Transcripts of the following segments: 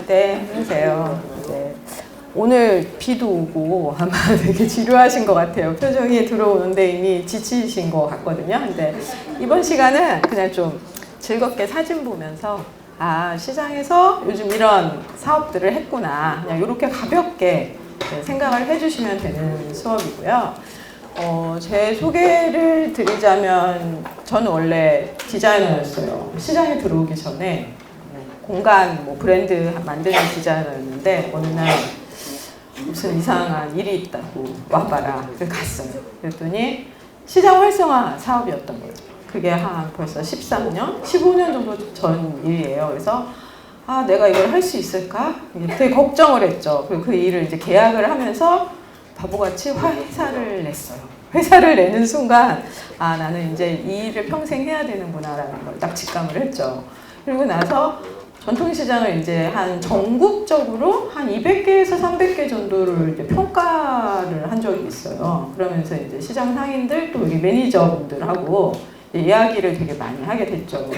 네, 안녕하세요. 오늘 비도 오고 아마 되게 지루하신 것 같아요. 표정이 들어오는데 이미 지치신 것 같거든요. 근데 이번 시간은 그냥 좀 즐겁게 사진 보면서 시장에서 요즘 이런 사업들을 했구나. 그냥 이렇게 가볍게 생각을 해주시면 되는 수업이고요. 제 소개를 드리자면 저는 원래 디자이너였어요. 시장에 들어오기 전에 공간 브랜드 만드는 디자이너였는데 어느 날 무슨 이상한 일이 있다고 와봐라. 그래서 갔어요. 그랬더니 시장 활성화 사업이었던 거예요. 그게 한 벌써 13년, 15년 정도 전 일이에요. 그래서 내가 이걸 할 수 있을까? 되게 걱정을 했죠. 그리고 그 일을 이제 계약을 하면서 바보같이 회사를 냈어요. 회사를 내는 순간 나는 이제 이 일을 평생 해야 되는구나라는 걸 딱 직감을 했죠. 그리고 나서 전통시장을 이제 한 전국적으로 한 200개에서 300개 정도를 이제 평가를 한 적이 있어요. 그러면서 이제 시장 상인들 또 우리 매니저분들하고 이야기를 되게 많이 하게 됐죠.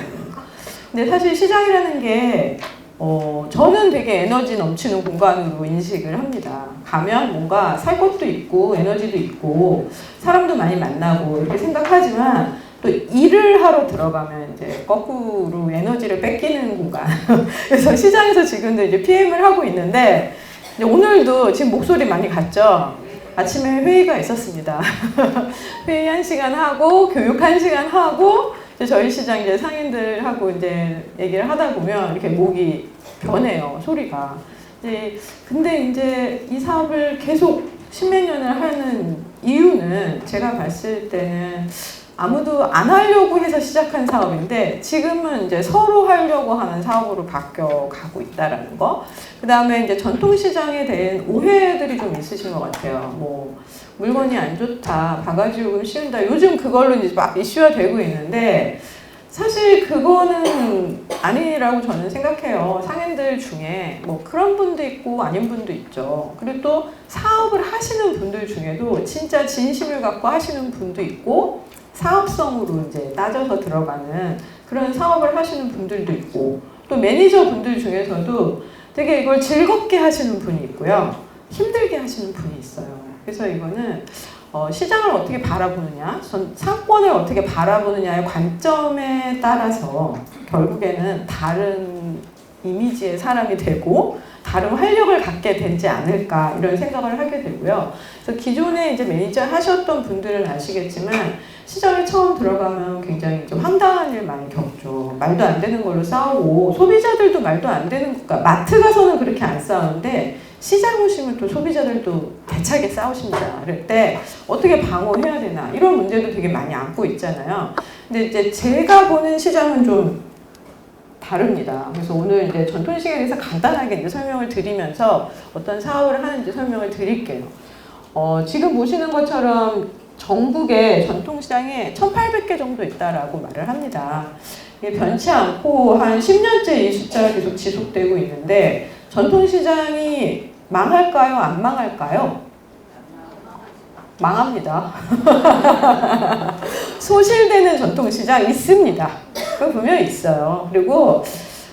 근데 사실 시장이라는 게 저는 되게 에너지 넘치는 공간으로 인식을 합니다. 가면 뭔가 살 것도 있고 에너지도 있고 사람도 많이 만나고 이렇게 생각하지만 또 일을 하러 들어가면 이제 거꾸로 에너지를 뺏기는 공간. 그래서 시장에서 지금도 이제 PM을 하고 있는데 이제 오늘도 지금 목소리 많이 갔죠? 아침에 회의가 있었습니다. 회의 1시간 하고 교육 1시간 하고 이제 저희 시장 이제 상인들하고 이제 얘기를 하다 보면 이렇게 목이 변해요. 소리가. 근데 이제 이 사업을 계속 십몇 년을 하는 이유는 제가 봤을 때는 아무도 안 하려고 해서 시작한 사업인데 지금은 이제 서로 하려고 하는 사업으로 바뀌어가고 있다라는 거. 그 다음에 이제 전통시장에 대한 오해들이 좀 있으신 것 같아요. 물건이 안 좋다, 바가지 요금 씌운다. 요즘 그걸로 이제 막 이슈화 되고 있는데 사실 그거는 아니라고 저는 생각해요. 상인들 중에 그런 분도 있고 아닌 분도 있죠. 그리고 또 사업을 하시는 분들 중에도 진짜 진심을 갖고 하시는 분도 있고 사업성으로 이제 따져서 들어가는 그런 사업을 하시는 분들도 있고 또 매니저 분들 중에서도 되게 이걸 즐겁게 하시는 분이 있고요. 힘들게 하시는 분이 있어요. 그래서 이거는 시장을 어떻게 바라보느냐, 상권을 어떻게 바라보느냐의 관점에 따라서 결국에는 다른 이미지의 사람이 되고 다른 활력을 갖게 되지 않을까 이런 생각을 하게 되고요. 그래서 기존에 이제 매니저 하셨던 분들은 아시겠지만 시장에 처음 들어가면 굉장히 좀 황당한 일 많이 겪죠. 말도 안 되는 걸로 싸우고 소비자들도 말도 안 되는 그러니까 마트 가서는 그렇게 안 싸우는데 시장 오시면 또 소비자들도 대차게 싸우십니다. 그럴 때 어떻게 방어해야 되나 이런 문제도 되게 많이 안고 있잖아요. 근데 이제 제가 보는 시장은 좀 다릅니다. 그래서 오늘 이제 전통시장에 대해서 간단하게 이제 설명을 드리면서 어떤 사업을 하는지 설명을 드릴게요. 지금 보시는 것처럼 전국에 전통시장에 1,800개 정도 있다라고 말을 합니다. 이게 변치 않고 한 10년째 이 숫자가 계속 지속되고 있는데 전통시장이 망할까요? 안 망할까요? 망합니다. 소실되는 전통시장 있습니다. 그거 분명히 있어요. 그리고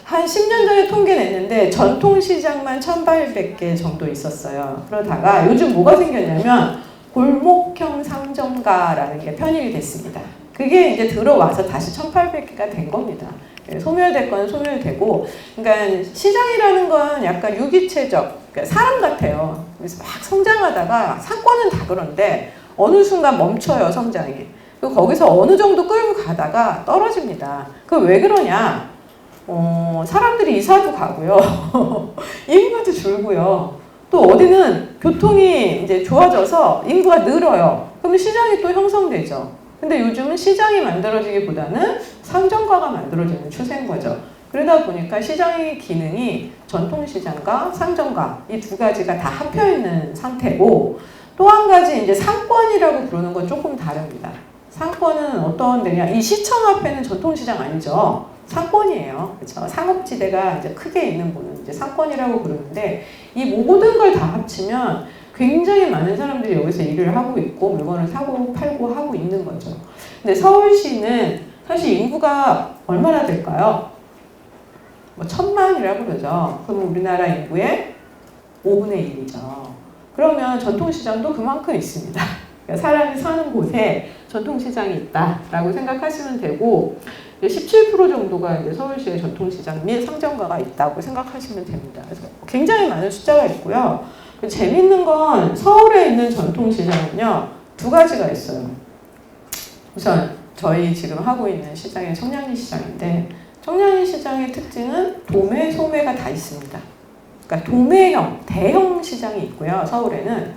한 10년 전에 통계 냈는데 전통시장만 1,800개 정도 있었어요. 그러다가 요즘 뭐가 생겼냐면 골목형 상점가라는 게 편입이 됐습니다. 그게 이제 들어와서 다시 1,800개가 된 겁니다. 소멸될 건 소멸되고, 그러니까 시장이라는 건 약간 유기체적, 그러니까 사람 같아요. 그래서 막 성장하다가 상권은 다 그런데 어느 순간 멈춰요, 성장이. 그리고 거기서 어느 정도 끌고 가다가 떨어집니다. 그 왜 그러냐? 사람들이 이사도 가고요. 인구도 줄고요. 또 어디는 교통이 이제 좋아져서 인구가 늘어요. 그러면 시장이 또 형성되죠. 근데 요즘은 시장이 만들어지기보다는 상점가가 만들어지는 추세인 거죠. 그러다 보니까 시장의 기능이 전통시장과 상점가 이 두 가지가 다 합혀있는 상태고 또 한 가지 이제 상권이라고 부르는 건 조금 다릅니다. 상권은 어떤 데냐? 이 시청 앞에는 전통시장 아니죠. 상권이에요. 그렇죠? 상업지대가 이제 크게 있는 부분은 이제 상권이라고 부르는데 이 모든 걸 다 합치면 굉장히 많은 사람들이 여기서 일을 하고 있고 물건을 사고 팔고 하고 있는 거죠. 근데 서울시는 사실 인구가 얼마나 될까요? 뭐 1000만이라고 그러죠. 그럼 우리나라 인구의 5분의 1이죠. 그러면 전통시장도 그만큼 있습니다. 그러니까 사람이 사는 곳에 전통시장이 있다라고 생각하시면 되고 17% 정도가 이제 서울시의 전통시장 및 상점가가 있다고 생각하시면 됩니다. 그래서 굉장히 많은 숫자가 있고요. 재밌는 건 서울에 있는 전통시장은요, 두 가지가 있어요. 우선 저희 지금 하고 있는 시장이 청량리 시장인데 청량리 시장의 특징은 도매, 소매가 다 있습니다. 그러니까 도매형, 대형 시장이 있고요. 서울에는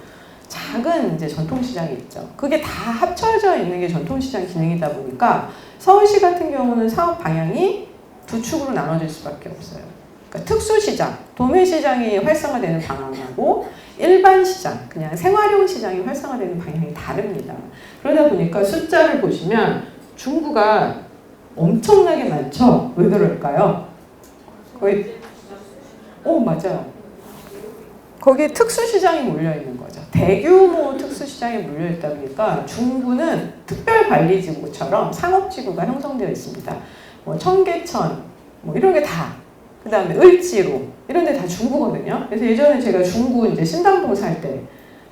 작은 이제 전통시장이 있죠. 그게 다 합쳐져 있는 게 전통시장 기능이다 보니까 서울시 같은 경우는 사업 방향이 두 축으로 나눠질 수밖에 없어요. 그러니까 특수시장, 도매시장이 활성화되는 방향하고 일반 시장, 그냥 생활용 시장이 활성화되는 방향이 다릅니다. 그러다 보니까 숫자를 보시면 중구가 엄청나게 많죠? 왜 그럴까요? 거의, 맞아요. 거기에 특수시장이 몰려있는 거죠. 대규모 특수시장이 몰려있다 보니까 중구는 특별관리지구처럼 상업지구가 형성되어 있습니다. 뭐 청계천, 뭐 이런 게 다. 그 다음에 을지로, 이런 데 다 중구거든요. 그래서 예전에 제가 중구 이제 신당동 살 때,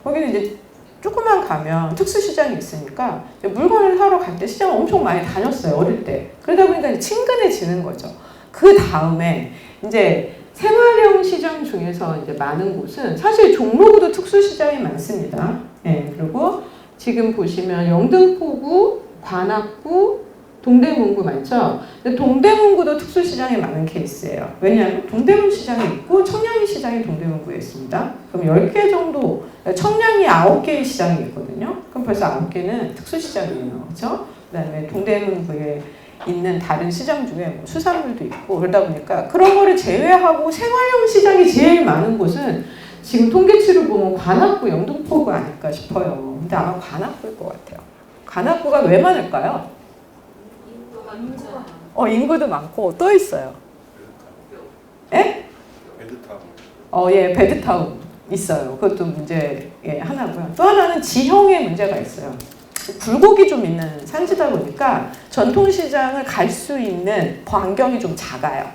거기는 이제 조금만 가면 특수시장이 있으니까 물건을 사러 갈 때 시장을 엄청 많이 다녔어요, 어릴 때. 그러다 보니까 이제 친근해지는 거죠. 그 다음에 이제 생활형 시장 중에서 이제 많은 곳은 사실 종로구도 특수시장이 많습니다. 네, 그리고 지금 보시면 영등포구, 관악구, 동대문구 많죠? 근데 동대문구도 특수시장이 많은 케이스예요. 왜냐하면 동대문 시장이 있고 청량리 시장이 동대문구에 있습니다. 그럼 10개 정도, 청량리 9개의 시장이 있거든요. 그럼 벌써 9개는 특수시장이에요. 그렇죠? 그 다음에 동대문구에 있는 다른 시장 중에 뭐 수산물도 있고 그러다 보니까 그런 거를 제외하고 생활용 시장이 제일 많은 곳은 지금 통계치를 보면 관악구, 영등포구가 아닐까 싶어요. 근데 아마 관악구일 것 같아요. 관악구가 왜 많을까요? 인구도 많고 또 있어요. 예? 베드타운. 예, 베드타운 있어요. 그것도 문제 하나고요. 또 하나는 지형의 문제가 있어요. 굴곡이 좀 있는 산지다 보니까 전통시장을 갈 수 있는 반경이 좀 작아요.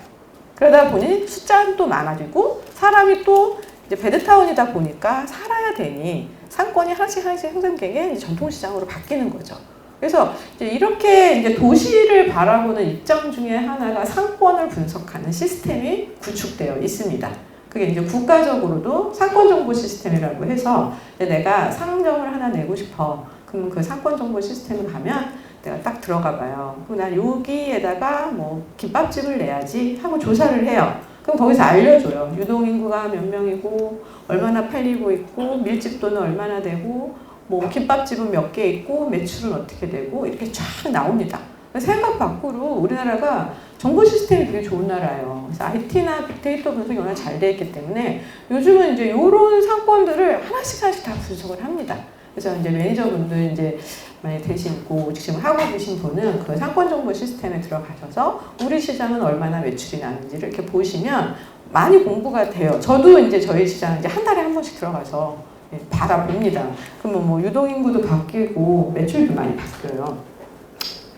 그러다 보니 숫자는 또 많아지고 사람이 또 이제 베드타운이다 보니까 살아야 되니 상권이 하나씩 형성된 게 전통시장으로 바뀌는 거죠. 그래서 이제 이렇게 이제 도시를 바라보는 입장 중에 하나가 상권을 분석하는 시스템이 구축되어 있습니다. 그게 이제 국가적으로도 상권 정보 시스템이라고 해서 내가 상점을 하나 내고 싶어. 그럼 그 상권 정보 시스템을 가면 내가 딱 들어가 봐요. 그럼 난 여기에다가 뭐 김밥집을 내야지 하고 조사를 해요. 그럼 거기서 알려줘요. 유동인구가 몇 명이고 얼마나 팔리고 있고 밀집도는 얼마나 되고 뭐 김밥집은 몇 개 있고 매출은 어떻게 되고 이렇게 쫙 나옵니다. 생각 밖으로 우리나라가 정보 시스템이 되게 좋은 나라예요. 그래서 IT나 빅데이터 분석이 워낙 잘 되어 있기 때문에 요즘은 이제 이런 상권들을 하나씩 다 분석을 합니다. 그래서 이제 매니저분들 이제 많이 되시고 지금 하고 계신 분은 그 상권 정보 시스템에 들어가셔서 우리 시장은 얼마나 매출이 나는지를 이렇게 보시면 많이 공부가 돼요. 저도 이제 저희 시장 이제 한 달에 한 번씩 들어가서 바라봅니다. 그러면 뭐 유동인구도 바뀌고 매출도 많이 바뀌어요.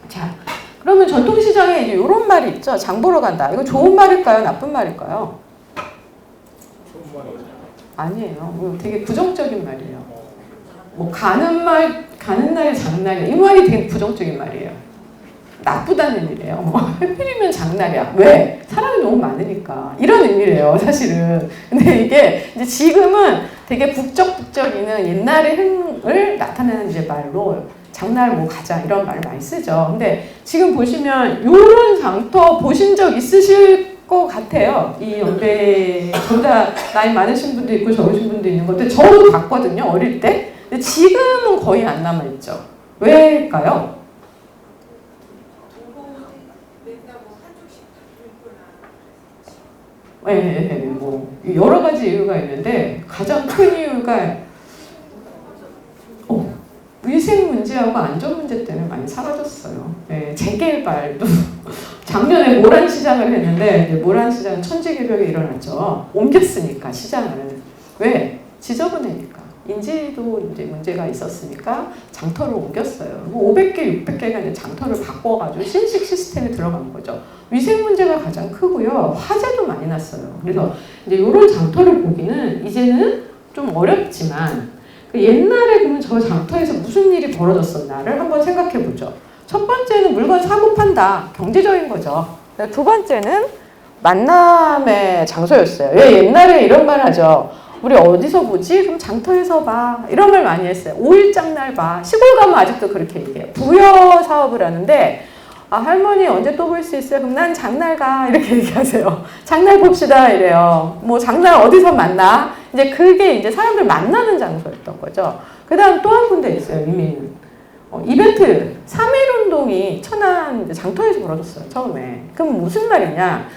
자, 그러면 전통시장에 이제 이런 말이 있죠. 장 보러 간다. 이거 좋은 말일까요? 나쁜 말일까요? 좋은 말이죠. 아니에요. 되게 부정적인 말이에요. 뭐 가는 날이 장날이야. 이 말이 되게 부정적인 말이에요. 나쁘다는 의미래요. 뭐 하필이면 장날이야. 왜? 사람이 너무 많으니까. 이런 의미래요, 사실은. 근데 이게 이제 지금은 되게 북적북적이는 옛날의 흥을 나타내는 이제 말로 장날 뭐 가자 이런 말을 많이 쓰죠. 근데 지금 보시면 요런 장터 보신 적 있으실 것 같아요. 이 연배보다 나이 많으신 분도 있고 적으신 분도 있는 건데 저도 봤거든요, 어릴 때. 근데 지금은 거의 안 남아있죠. 왜일까요? 뭐 여러 가지 이유가 있는데 가장 큰 이유가 위생 문제하고 안전 문제 때문에 많이 사라졌어요. 재개발도 작년에 모란시장을 했는데 이제 모란시장은 천지개벽이 일어났죠. 옮겼으니까 시장을. 왜? 지저분하니까. 인지도 이제 문제가 있었으니까 장터를 옮겼어요. 500개, 600개가 이제 장터를 바꿔가지고 신식 시스템에 들어간 거죠. 위생 문제가 가장 크고요. 화재도 많이 났어요. 그래서 이제 이런 장터를 보기는 이제는 좀 어렵지만 옛날에 그러면 저 장터에서 무슨 일이 벌어졌었나를 한번 생각해 보죠. 첫 번째는 물건 사고 판다. 경제적인 거죠. 두 번째는 만남의 장소였어요. 왜 옛날에 이런 말 하죠. 우리 어디서 보지? 그럼 장터에서 봐. 이런 말 많이 했어요. 5일장날 봐. 시골 가면 아직도 그렇게 얘기해요. 부여 사업을 하는데 아, 할머니 언제 또 볼 수 있어요? 그럼 난 장날 가. 이렇게 얘기하세요. 장날 봅시다. 이래요. 뭐 장날 어디서 만나? 이제 그게 이제 사람들 만나는 장소였던 거죠. 그 다음 또 한 군데 있어요. 이미는. 이벤트 3.1 운동이 천안 장터에서 벌어졌어요. 처음에. 그럼 무슨 말이냐?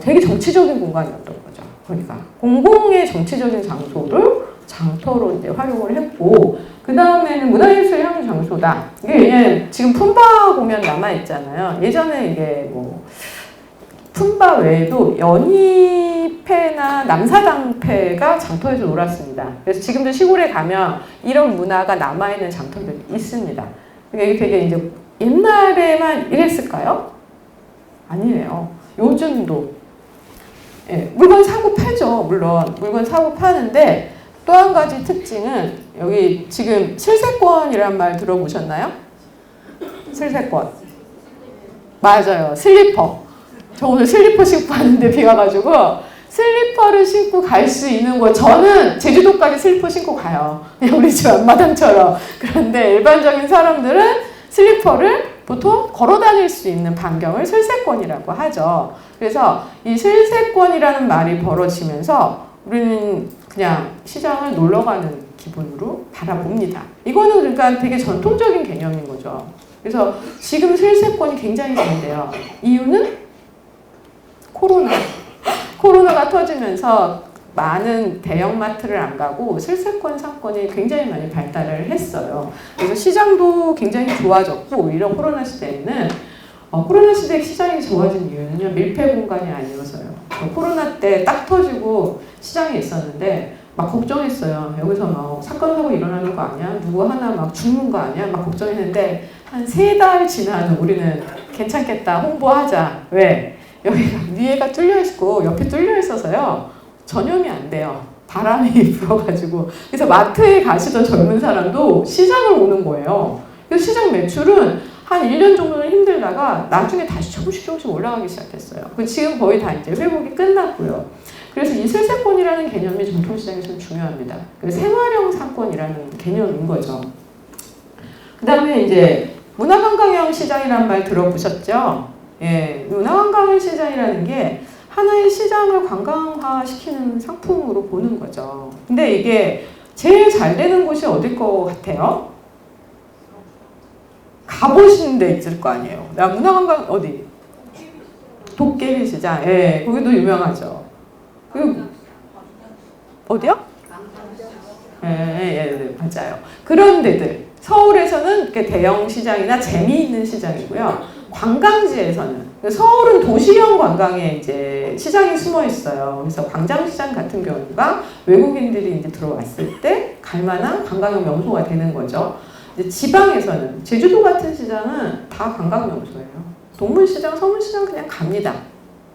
되게 정치적인 공간이었던 거죠. 그러니까 공공의 정치적인 장소를 장터로 이제 활용을 했고, 그 다음에는 문화예술 향유 장소다. 이게 왜냐면 지금 품바 공연 남아 있잖아요. 예전에 이게 뭐 품바 외에도 연희패나 남사당패가 장터에서 놀았습니다. 그래서 지금도 시골에 가면 이런 문화가 남아있는 장터들이 있습니다. 그러니까 이게 되게 이제 옛날에만 이랬을까요? 아니에요. 요즘도. 예, 물건 사고 팔죠. 물론 물건 사고 파는데 또 한 가지 특징은 여기 지금 슬세권이란 말 들어보셨나요? 슬세권. 맞아요. 슬리퍼. 저 오늘 슬리퍼 신고 왔는데 비 와가지고 슬리퍼를 신고 갈 수 있는 곳. 저는 제주도까지 슬리퍼 신고 가요. 우리 집 앞마당처럼. 그런데 일반적인 사람들은 슬리퍼를 보통 걸어 다닐 수 있는 반경을 슬세권이라고 하죠. 그래서 이 슬세권이라는 말이 벌어지면서 우리는 그냥 시장을 놀러 가는 기분으로 바라봅니다. 이거는 그러니까 되게 전통적인 개념인 거죠. 그래서 지금 슬세권이 굉장히 잘 돼요. 이유는 코로나가 터지면서 많은 대형마트를 안 가고 슬세권 상권이 굉장히 많이 발달을 했어요. 그래서 시장도 굉장히 좋아졌고, 오히려 코로나 시대에는 코로나 시대 시장이 좋아진 이유는요, 밀폐 공간이 아니어서요. 코로나 때 딱 터지고 시장에 있었는데 막 걱정했어요. 여기서 막 사건 사고 일어나는 거 아니야? 누구 하나 막 죽는 거 아니야? 막 걱정했는데 한 3달 지나도 우리는 괜찮겠다, 홍보하자. 왜? 여기가 위에가 뚫려 있고 옆에 뚫려 있어서요, 전염이 안 돼요. 바람이 불어가지고. 그래서 마트에 가시던 젊은 사람도 시장을 오는 거예요. 그래서 시장 매출은 한 1년 정도는 힘들다가 나중에 다시 조금씩 올라가기 시작했어요. 지금 거의 다 이제 회복이 끝났고요. 그래서 이 슬세권이라는 개념이 전통시장에서 중요합니다. 생활형 상권이라는 개념인 거죠. 그 다음에 이제 문화관광형 시장이라는 말 들어보셨죠? 예, 문화관광형 시장이라는 게 하나의 시장을 관광화시키는 상품으로 보는 거죠. 근데 이게 제일 잘 되는 곳이 어딜 것 같아요? 가보신 데 있을 거 아니에요. 나 문화관광 어디? 도깨비 시장. 예, 거기도 유명하죠. 그리고 어디요? 예, 맞아요. 그런 데들. 서울에서는 이렇게 대형 시장이나 재미있는 시장이고요. 관광지에서는, 서울은 도시형 관광에 이제 시장이 숨어 있어요. 그래서 광장시장 같은 경우가 외국인들이 이제 들어왔을 때 갈만한 관광형 명소가 되는 거죠. 이제 지방에서는, 제주도 같은 시장은 다 관광 명소예요. 동문시장, 서문시장 그냥 갑니다.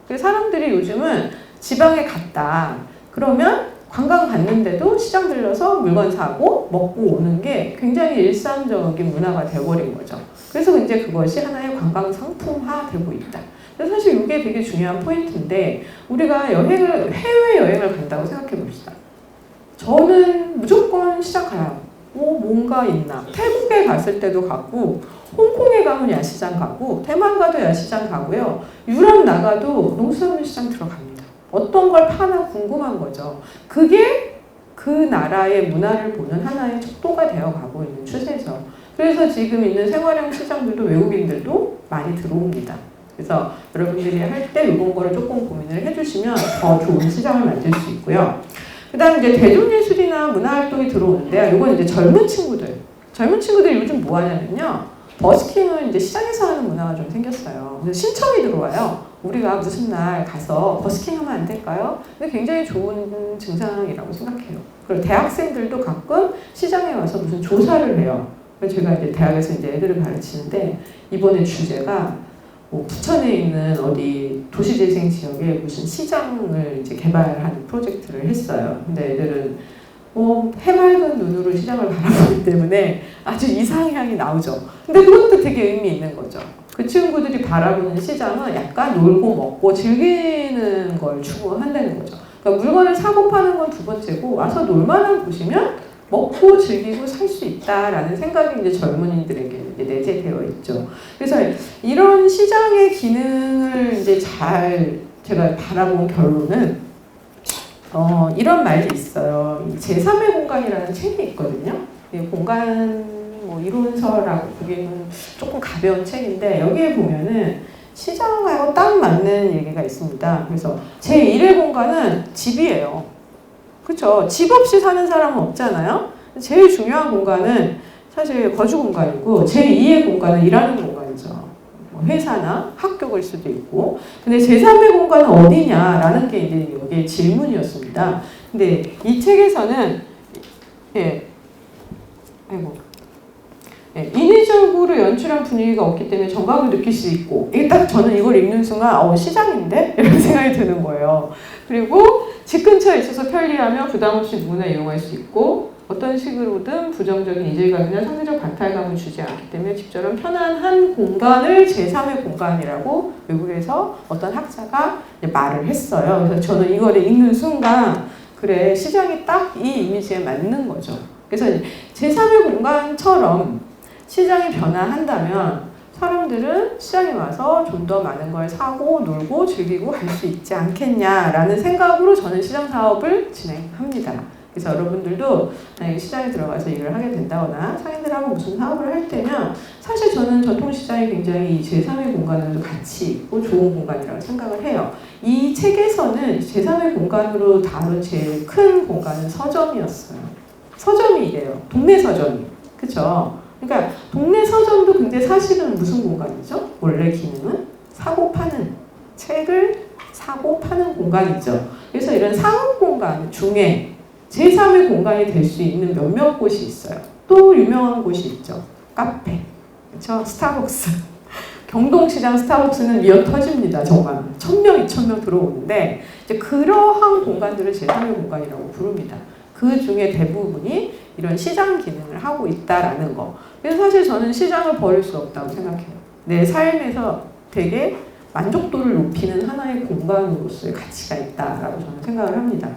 그래서 사람들이 요즘은 지방에 갔다 그러면 관광 갔는데도 시장 들려서 물건 사고 먹고 오는 게 굉장히 일상적인 문화가 되어버린 거죠. 그래서 이제 그것이 하나의 관광 상품화 되고 있다. 사실 이게 되게 중요한 포인트인데, 우리가 해외여행을 간다고 생각해 봅시다. 저는 무조건 시장 가요. 뭔가 있나. 태국에 갔을 때도 가고, 홍콩에 가면 야시장 가고, 대만 가도 야시장 가고요. 유럽 나가도 농수산물 시장 들어갑니다. 어떤 걸 파나 궁금한 거죠. 그게 그 나라의 문화를 보는 하나의 척도가 되어가고 있는 추세죠. 그래서 지금 있는 생활형 시장들도 외국인들도 많이 들어옵니다. 그래서 여러분들이 할 때 이런 거를 조금 고민을 해주시면 더 좋은 시장을 만들 수 있고요. 그 다음 이제 대중예술이나 문화활동이 들어오는데요. 이건 이제 젊은 친구들이 요즘 뭐 하냐면요. 버스킹을 이제 시장에서 하는 문화가 좀 생겼어요. 그래서 신청이 들어와요. 우리가 무슨 날 가서 버스킹 하면 안 될까요? 근데 굉장히 좋은 증상이라고 생각해요. 그리고 대학생들도 가끔 시장에 와서 무슨 조사를 해요. 그래서 제가 이제 대학에서 이제 애들을 가르치는데 이번에 주제가 뭐 부천에 있는 어디 도시재생 지역에 무슨 시장을 이제 개발하는 프로젝트를 했어요. 근데 애들은 해맑은 눈으로 시장을 바라보기 때문에 아주 이상향이 나오죠. 근데 그것도 되게 의미 있는 거죠. 그 친구들이 바라보는 시장은 약간 놀고 먹고 즐기는 걸 추구한다는 거죠. 그러니까 물건을 사고 파는 건 두 번째고 와서 놀만한 곳이면 먹고 즐기고 살 수 있다라는 생각이 이제 젊은이들에게 이제 내재되어 있죠. 그래서 이런 시장의 기능을 이제 잘 제가 바라본 결론은 이런 말이 있어요. 제3의 공간이라는 책이 있거든요. 공간 뭐 이론서라고 보기에는 조금 가벼운 책인데 여기에 보면은 시장하고 딱 맞는 얘기가 있습니다. 그래서 제1의 공간은 집이에요. 그렇죠? 집 없이 사는 사람은 없잖아요. 제일 중요한 공간은 사실 거주 공간이고 제2의 공간은 일하는 공간이죠. 뭐 회사나 학교일 수도 있고. 근데 제3의 공간은 어디냐라는 게 이제 여기에 질문이었습니다. 근데 이 책에서는 인위적으로 연출한 분위기가 없기 때문에 정감을 느낄 수 있고 이게 딱 저는 이걸 읽는 순간 시장인데? 이런 생각이 드는 거예요. 그리고 집 근처에 있어서 편리하며 부담 없이 누구나 이용할 수 있고 어떤 식으로든 부정적인 이질감이나 상대적 박탈감을 주지 않기 때문에 집처럼 편안한 공간을 제3의 공간이라고 외국에서 어떤 학자가 말을 했어요. 그래서 저는 이걸 읽는 순간 그래 시장이 딱 이 이미지에 맞는 거죠. 그래서 제3의 공간처럼 시장이 변화한다면 사람들은 시장에 와서 좀 더 많은 걸 사고 놀고 즐기고 갈 수 있지 않겠냐라는 생각으로 저는 시장 사업을 진행합니다. 그래서 여러분들도 만약에 시장에 들어가서 일을 하게 된다거나 상인들하고 무슨 사업을 할 때면 사실 저는 전통시장이 굉장히 제3의 공간으로 가치 있고 좋은 공간이라고 생각을 해요. 이 책에서는 제3의 공간으로 다룬 제일 큰 공간은 서점이었어요. 서점이 이래요. 동네 서점이. 그쵸? 그러니까 동네 서점도 근데 사실은 무슨 공간이죠? 원래 기능은 사고 파는 책을 사고 파는 공간이죠. 그래서 이런 상업 공간 중에 제3의 공간이 될 수 있는 몇몇 곳이 있어요. 또 유명한 곳이 있죠. 카페, 그렇죠? 스타벅스. 경동시장 스타벅스는 미어 터집니다. 정말 1000명, 2000명 들어오는데 이제 그러한 공간들을 제3의 공간이라고 부릅니다. 그 중에 대부분이 이런 시장 기능을 하고 있다라는 거. 그래서 사실 저는 시장을 버릴 수 없다고 생각해요. 내 삶에서 되게 만족도를 높이는 하나의 공간으로서의 가치가 있다라고 저는 생각을 합니다.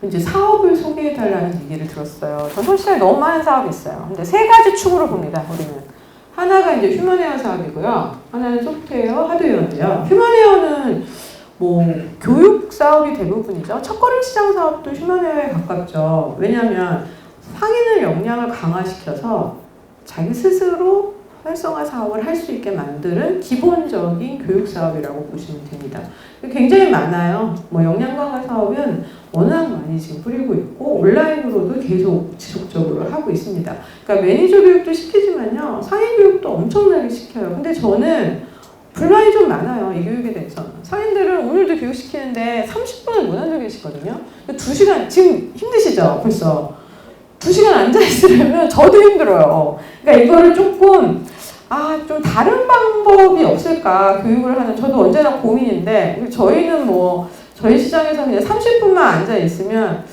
이제 사업을 소개해달라는 얘기를 들었어요. 전통시장에 너무 많은 사업이 있어요. 근데 세 가지 축으로 봅니다, 우리는. 하나가 이제 휴먼웨어 사업이고요. 하나는 소프트웨어, 하드웨어인데요. 휴먼웨어는 뭐 교육 사업이 대부분이죠. 첫걸음 시장 사업도 휴먼웨어에 가깝죠. 왜냐하면 상인의 역량을 강화시켜서 자기 스스로 활성화 사업을 할 수 있게 만드는 기본적인 교육 사업이라고 보시면 됩니다. 굉장히 많아요. 뭐 역량 강화 사업은 워낙 많이 지금 뿌리고 있고 온라인으로도 계속 지속적으로 하고 있습니다. 그러니까 매니저 교육도 시키지만요. 상인 교육도 엄청나게 시켜요. 근데 저는 불만이 좀 많아요. 이 교육에 대해서. 상인들은 오늘도 교육시키는데 30분을 못 앉아 계시거든요. 2시간, 지금 힘드시죠? 벌써. 2시간 앉아있으려면 저도 힘들어요. 그러니까 이거를 조금, 좀 다른 방법이 없을까, 교육을 하는, 저도 언제나 고민인데, 저희는 뭐, 저희 시장에서 그냥 30분만 앉아있으면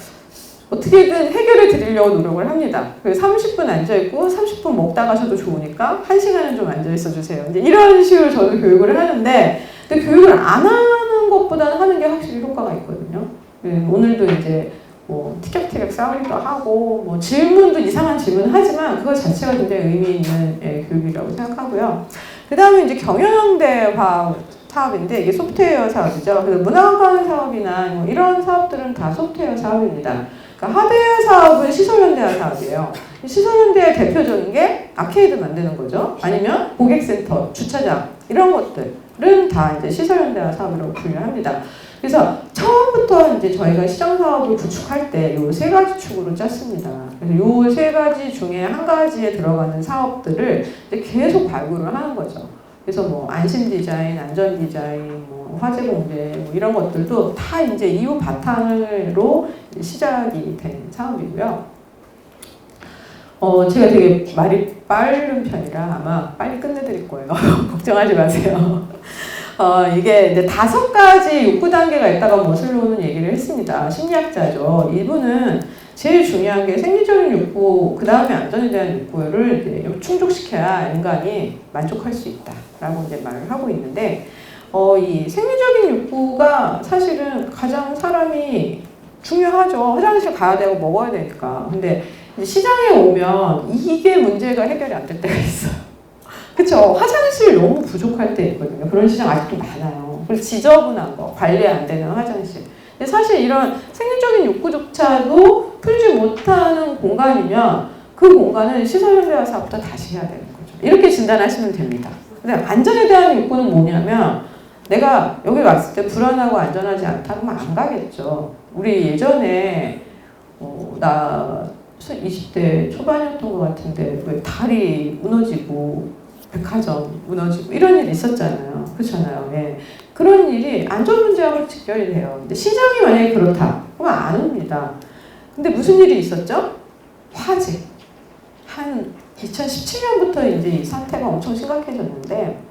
어떻게든 해결해 드리려고 노력을 합니다. 그래서 30분 앉아있고 30분 먹다 가셔도 좋으니까 1시간은 좀 앉아있어 주세요. 이제 이런 식으로 저도 교육을 하는데, 근데 교육을 안 하는 것보다는 하는 게 확실히 효과가 있거든요. 오늘도 이제 뭐 티격태격 싸우기도 하고 뭐 질문도 이상한 질문을 하지만 그거 자체가 굉장히 의미 있는 교육이라고 생각하고요. 그 다음에 이제 경영대화 사업인데 이게 소프트웨어 사업이죠. 그래서 문화관광 사업이나 뭐 이런 사업들은 다 소프트웨어 사업입니다. 그러니까 하드웨어 사업은 시설현대화 사업이에요. 시설현대화 대표적인 게 아케이드 만드는 거죠. 아니면 고객센터, 주차장 이런 것들은 다 이제 시설현대화 사업이라고 분류합니다. 그래서 처음부터 이제 저희가 시장 사업을 구축할 때 요 세 가지 축으로 짰습니다. 그래서 요 세 가지 중에 한 가지에 들어가는 사업들을 이제 계속 발굴을 하는 거죠. 그래서 뭐 안심 디자인, 안전 디자인, 뭐 화재 공제 뭐 이런 것들도 다 이제 이후 바탕으로 시작이 된 사업이고요. 제가 되게 말이 빠른 편이라 아마 빨리 끝내드릴 거예요. 걱정하지 마세요. 이게 이제 5가지 욕구 단계가 있다가 머슬로우는 얘기를 했습니다. 심리학자죠. 이분은 제일 중요한 게 생리적인 욕구, 그 다음에 안전에 대한 욕구를 이제 충족시켜야 인간이 만족할 수 있다라고 이제 말을 하고 있는데, 이 생리적인 욕구가 사실은 가장 사람이 중요하죠. 화장실 가야 되고 먹어야 되니까. 근데 이제 시장에 오면 이게 문제가 해결이 안 될 때가 있어요. 그쵸? 화장실 너무 부족할 때 있거든요. 그런 시장 아직도 많아요. 그리고 지저분한 거, 관리 안 되는 화장실. 근데 사실 이런 생리적인 욕구조차도 풀지 못하는 공간이면 그 공간은 시설현대화사부터 다시 해야 되는 거죠. 이렇게 진단하시면 됩니다. 근데 안전에 대한 욕구는 뭐냐면 내가 여기 왔을 때 불안하고 안전하지 않다 그러면 안 가겠죠. 우리 예전에 나 20대 초반이었던 것 같은데 왜 다리 무너지고 백화점 무너지고 이런 일이 있었잖아요. 그렇잖아요. 예. 그런 일이 안전 문제하고 직결이 돼요. 근데 시장이 만약에 그렇다 그러면 안 옵니다. 근데 무슨 일이 있었죠? 화재. 한 2017년부터 이제 이 사태가 엄청 심각해졌는데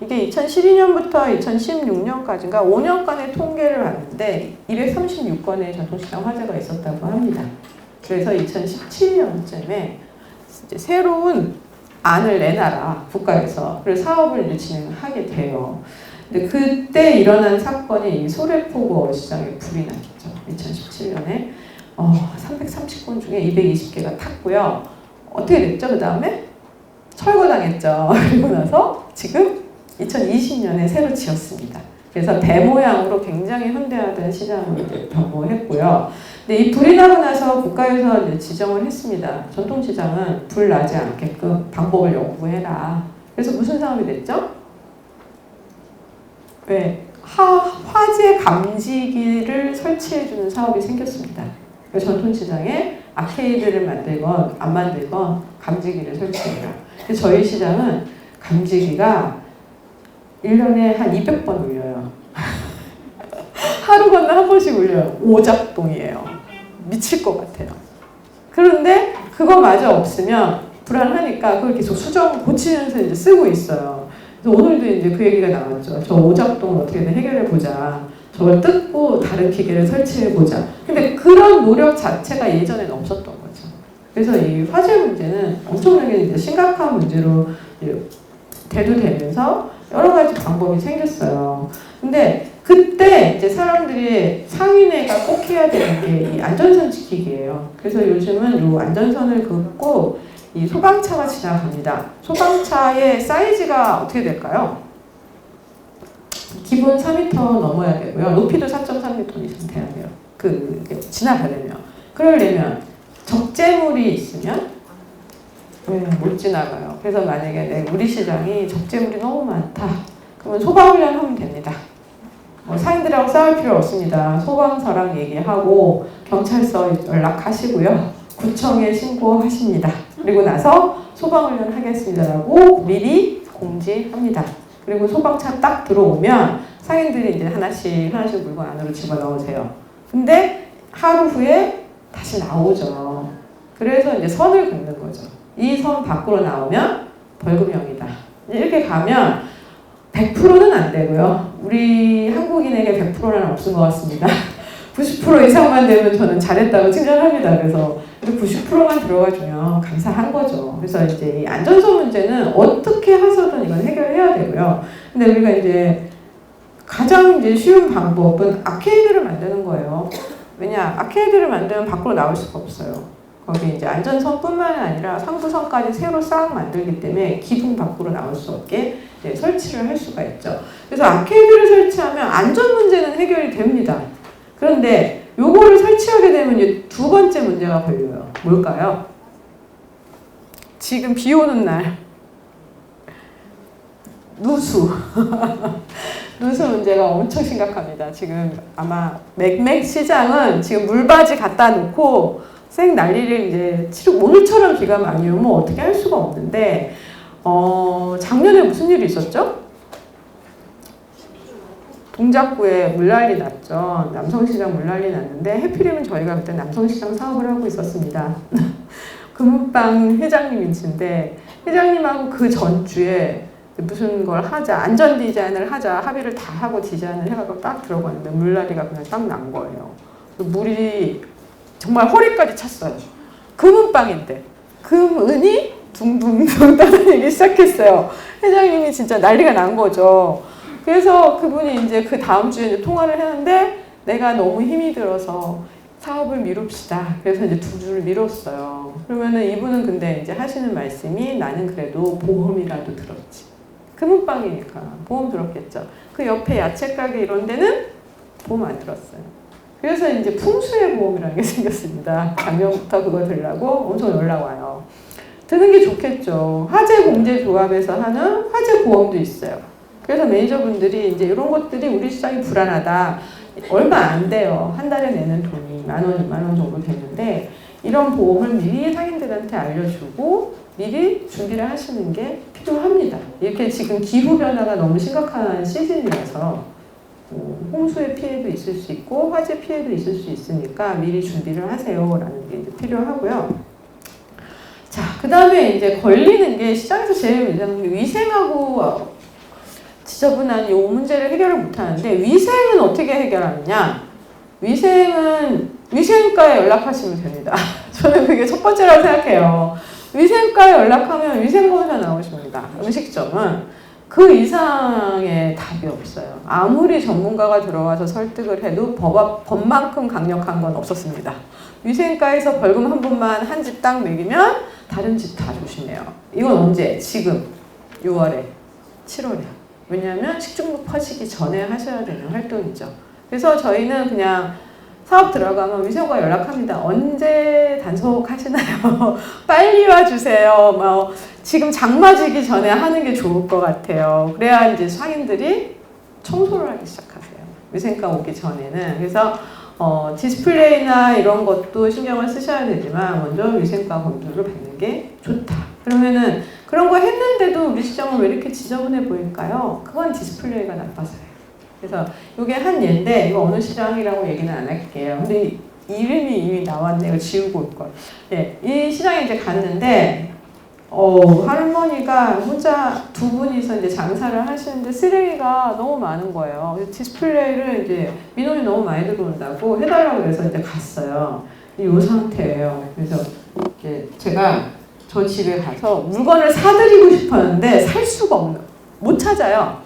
이게 2012년부터 2016년까지인가 5년간의 통계를 봤는데 236건의 전통시장 화재가 있었다고 합니다. 그래서 2017년쯤에 이제 새로운 안을 내놔라 국가에서. 그래서 사업을 이제 진행하게 돼요. 근데 그때 일어난 사건이 이 소래포구 시장에 불이 났죠. 2017년에 330건 중에 220개가 탔고요. 어떻게 됐죠? 그 다음에 철거당했죠. 그리고 나서 지금 2020년에 새로 지었습니다. 그래서 대모양으로 굉장히 현대화된 시장을 변모했고요. 근데 이 불이 나고 나서 국가에서 이제 지정을 했습니다. 전통시장은 불 나지 않게끔 방법을 연구해라. 그래서 무슨 사업이 됐죠? 네, 화재 감지기를 설치해주는 사업이 생겼습니다. 전통시장에 아케이드를 만들건 안 만들건 감지기를 설치해라. 근데 저희 시장은 감지기가 1년에 한 200번 울려요. 하루 건너 한 번씩 울려요. 오작동이에요. 미칠 것 같아요. 그런데 그거마저 없으면 불안하니까 그걸 계속 수정 고치면서 이제 쓰고 있어요. 그래서 오늘도 이제 그 얘기가 나왔죠. 저 오작동 어떻게든 해결해 보자. 저걸 뜯고 다른 기계를 설치해 보자. 근데 그런 노력 자체가 예전에는 없었던 거죠. 그래서 이 화재 문제는 엄청나게 이제 심각한 문제로 대두되면서 여러 가지 방법이 생겼어요. 근데 그때 이제 사람들이 상인회가 꼭 해야 되는 게 이 안전선 지키기예요. 그래서 요즘은 이 안전선을 긋고 이 소방차가 지나갑니다. 소방차의 사이즈가 어떻게 될까요? 기본 4m 넘어야 되고요. 높이도 4.3m 이상 돼야 돼요. 지나가려면. 그러려면 적재물이 있으면 못 지나가요. 그래서 만약에 우리 시장이 적재물이 너무 많다. 그러면 소방훈련 하면 됩니다. 사인들하고 싸울 필요 없습니다. 소방서랑 얘기하고 경찰서 연락하시고요. 구청에 신고하십니다. 그리고 나서 소방훈련 하겠습니다라고 미리 공지합니다. 그리고 소방차 딱 들어오면 상인들이 이제 하나씩 물건 안으로 집어넣으세요. 근데 하루 후에 다시 나오죠. 그래서 이제 선을 긋는 거죠. 이 선 밖으로 나오면 벌금형이다. 이렇게 가면 100%는 안 되고요. 우리 한국인에게 100%는 없은 것 같습니다. 90% 이상만 되면 저는 잘했다고 칭찬합니다. 그래서 90%만 들어가주면 감사한 거죠. 그래서 이제 이 안전선 문제는 어떻게 해서든 이건 해결해야 되고요. 근데 우리가 이제 가장 이제 쉬운 방법은 아케이드를 만드는 거예요. 왜냐, 아케이드를 만들면 밖으로 나올 수가 없어요. 거기 이제 안전선뿐만 아니라 상부선까지 새로 싹 만들기 때문에 기둥 밖으로 나올 수 없게 설치를 할 수가 있죠. 그래서 아케이드를 설치하면 안전 문제는 해결이 됩니다. 그런데 요거를 설치하게 되면 이제 두 번째 문제가 걸려요. 뭘까요? 지금 비 오는 날 누수. 누수 문제가 엄청 심각합니다. 지금 아마 맥맥 시장은 지금 물바지 갖다 놓고 생 난리를 이제 치르고 오늘처럼 비가 많이 오면 어떻게 할 수가 없는데 작년에 무슨 일이 있었죠? 동작구에 물난리 났죠. 남성시장 물난리 났는데 해필이면 저희가 그때 남성시장 사업을 하고 있었습니다. 금은방 회장님이신데 회장님하고 그 전주에 무슨 걸 하자, 안전 디자인을 하자 합의를 다 하고 디자인을 해가지고 딱 들어갔는데 물난리가 그냥 딱 난 거예요. 물이 정말 허리까지 찼어요. 금은방인데 금은이 둥둥둥 떠다니기 시작했어요. 회장님이 진짜 난리가 난 거죠. 그래서 그분이 이제 그 다음 주에 이제 통화를 했는데 내가 너무 힘이 들어서 사업을 미룹시다. 그래서 이제 2주를 미뤘어요. 그러면은 이분은 근데 이제 하시는 말씀이 나는 그래도 보험이라도 들었지. 금은방이니까 보험 들었겠죠. 그 옆에 야채 가게 이런 데는 보험 안 들었어요. 그래서 이제 풍수의 보험이라는 게 생겼습니다. 작년부터 그거 들라고 엄청 연락 와요. 드는 게 좋겠죠. 화재공제조합에서 하는 화재 보험도 있어요. 그래서 매니저분들이 이제 이런 것들이 우리 시장이 불안하다. 얼마 안 돼요. 한 달에 내는 돈이 10,000원, 20,000원 정도 되는데 이런 보험을 미리 상인들한테 알려주고 미리 준비를 하시는 게 필요합니다. 이렇게 지금 기후변화가 너무 심각한 시즌이라서 홍수의 피해도 있을 수 있고 화재 피해도 있을 수 있으니까 미리 준비를 하세요라는 게 이제 필요하고요. 자, 그 다음에 이제 걸리는 게 시장에서 제일 위생하고 지저분한 이 문제를 해결을 못하는데 위생은 어떻게 해결하느냐? 위생은 위생과에 연락하시면 됩니다. 저는 그게 첫 번째라고 생각해요. 위생과에 연락하면 위생검사 나오십니다. 음식점은 그 이상의 답이 없어요. 아무리 전문가가 들어와서 설득을 해도 법만큼 강력한 건 없었습니다. 위생과에서 벌금 한 번만 한 집 딱 매기면 다른 집 다 조심해요. 이건 언제? 지금 6월에 7월에 왜냐하면 식중독 퍼지기 전에 하셔야 되는 활동이죠. 그래서 저희는 그냥 사업 들어가면 위생과 연락합니다. 언제 단속하시나요? 빨리 와주세요. 뭐 지금 장마지기 전에 하는 게 좋을 것 같아요. 그래야 이제 상인들이 청소를 하기 시작하세요. 위생과 오기 전에는. 그래서 디스플레이나 이런 것도 신경을 쓰셔야 되지만 먼저 위생과 검토를 받는 게 좋다. 그러면은 그런 거 했는데도 우리 시장은 왜 이렇게 지저분해 보일까요? 그건 디스플레이가 나빠서요. 그래서 이게 한 예인데 이거 어느 시장이라고 얘기는 안 할게요. 근데 이름이 이미 나왔네. 이거 지우고 올 걸. 네, 이 시장에 이제 갔는데 할머니가 혼자 2분이서 이제 장사를 하시는데 쓰레기가 너무 많은 거예요. 디스플레이를 이제 민원이 너무 많이 들어온다고 해달라고 해서 이제 갔어요. 이 상태예요. 그래서 이제 제가 저 집에 가서 물건을 사드리고 싶었는데 살 수가 못 찾아요.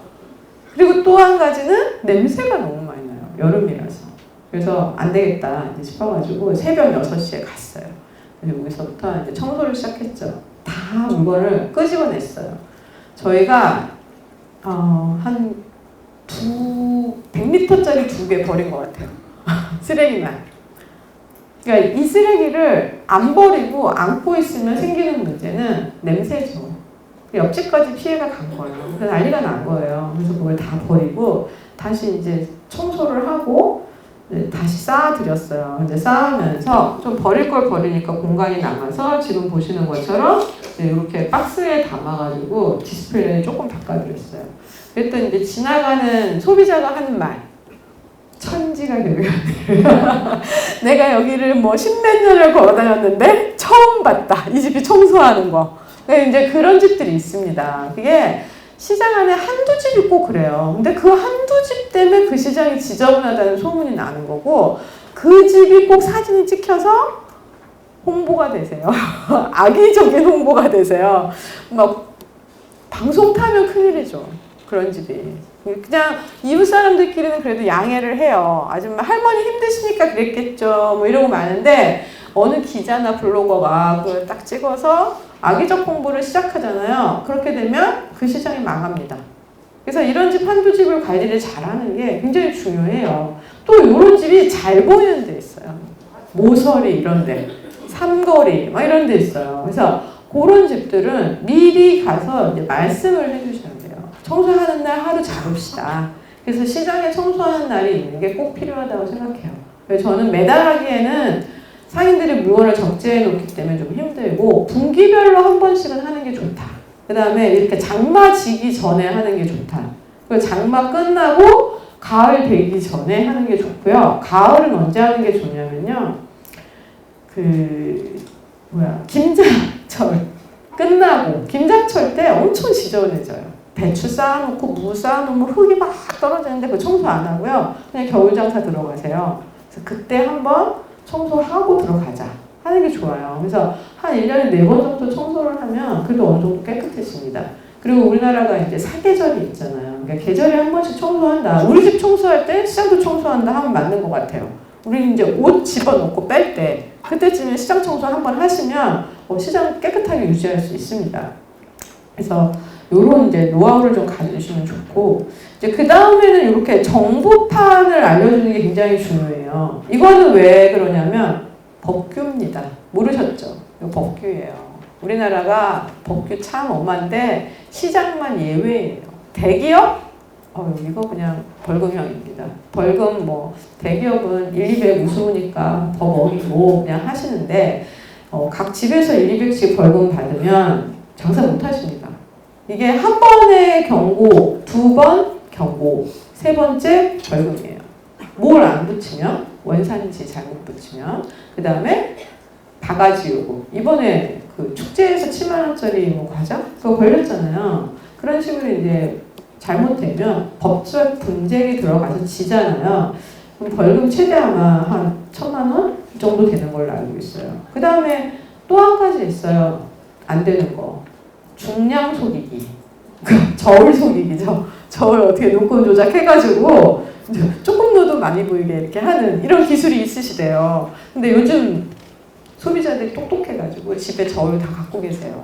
그리고 또 한 가지는 냄새가 너무 많이 나요. 여름이라서. 그래서 안 되겠다 이제 싶어가지고 새벽 6시에 갔어요. 그래서 여기서부터 이제 청소를 시작했죠. 다 물건을 끄집어냈어요. 저희가 한 100리터짜리 2개 버린 것 같아요. 쓰레기만. 그러니까 이 쓰레기를 안 버리고 안고 있으면 생기는 문제는 냄새죠. 옆집까지 피해가 간 거예요. 그래서 난리가 난 거예요. 그래서 그걸 다 버리고 다시 이제 청소를 하고 다시 쌓아드렸어요. 근데 쌓으면서 좀 버릴 걸 버리니까 공간이 남아서 지금 보시는 것처럼 이렇게 박스에 담아가지고 디스플레이를 조금 바꿔드렸어요. 그랬더니 이제 지나가는 소비자가 하는 말. 천지가 교육이야. 내가 여기를 뭐 10몇 년을 걸어 다녔는데 처음 봤다. 이 집이 청소하는 거. 이제 그런 집들이 있습니다. 그게 시장 안에 한두 집 있고 그래요. 근데 그 한두 집 때문에 그 시장이 지저분하다는 소문이 나는 거고 그 집이 꼭 사진이 찍혀서 홍보가 되세요. 악의적인 홍보가 되세요. 막 방송 타면 큰일이죠. 그런 집이. 그냥 이웃 사람들끼리는 그래도 양해를 해요. 아줌마 할머니 힘드시니까 그랬겠죠. 뭐 이러고 마는데 어느 기자나 블로거가 그걸 딱 찍어서 악의적 홍보를 시작하잖아요. 그렇게 되면 그 시장이 망합니다. 그래서 이런 집 한두 집을 관리를 잘하는 게 굉장히 중요해요. 또 이런 집이 잘 보이는 데 있어요. 모서리 이런 데, 삼거리 막 이런 데 있어요. 그래서 그런 집들은 미리 가서 이제 말씀을 해주셔야 돼요. 청소하는 날 하루 잡읍시다. 그래서 시장에 청소하는 날이 있는 게 꼭 필요하다고 생각해요. 그래서 저는 매달 하기에는 상인들이 물건을 적재해 놓기 때문에 좀 힘들고 분기별로 한 번씩은 하는 게 좋다. 그 다음에 이렇게 장마 지기 전에 하는 게 좋다. 그리고 장마 끝나고 가을 되기 전에 하는 게 좋고요. 가을은 언제 하는 게 좋냐면요. 김장철 끝나고 김장철 때 엄청 지저분해져요. 배추 쌓아놓고 무 쌓아놓으면 흙이 막 떨어지는데 그 청소 안 하고요. 그냥 겨울 장사 들어가세요. 그래서 그때 한번 청소하고 들어가자 하는 게 좋아요. 그래서 한 1년에 4번 정도 청소를 하면 그래도 어느 정도 깨끗해집니다. 그리고 우리나라가 이제 사계절이 있잖아요. 그러니까 계절에 한 번씩 청소한다. 우리 집 청소할 때 시장도 청소한다 하면 맞는 것 같아요. 우리 이제 옷 집어넣고 뺄 때 그때쯤에 시장 청소 한번 하시면 시장 깨끗하게 유지할 수 있습니다. 그래서 요런 이제 노하우를 좀 가져주시면 좋고, 이제 그 다음에는 이렇게 정보판을 알려주는 게 굉장히 중요해요. 이거는 왜 그러냐면 법규입니다. 모르셨죠? 이거 법규예요. 우리나라가 법규 참 엄한데 시장만 예외예요. 대기업? 이거 그냥 벌금형입니다. 벌금 대기업은 1, 200 우스우니까 더 먹이고 그냥 하시는데 각 집에서 1, 200씩 벌금 받으면 장사 못 하십니다. 이게 한 번의 경고, 2번 경고, 3번째 벌금이에요. 뭘 안 붙이면, 원산지 잘못 붙이면, 그 다음에 바가지 요금. 이번에 그 축제에서 7만 원짜리 과자? 그거 걸렸잖아요. 그런 식으로 이제 잘못되면 법적 분쟁이 들어가서 지잖아요. 그럼 벌금 최대 아마 한 1,000만 원 정도 되는 걸로 알고 있어요. 그 다음에 또 한 가지 있어요. 안 되는 거. 중량 속이기. 저울 속이기죠. 저울 어떻게 녹음 조작해가지고 조금 넣어도 많이 보이게 이렇게 하는 이런 기술이 있으시대요. 근데 요즘 소비자들이 똑똑해가지고 집에 저울 다 갖고 계세요.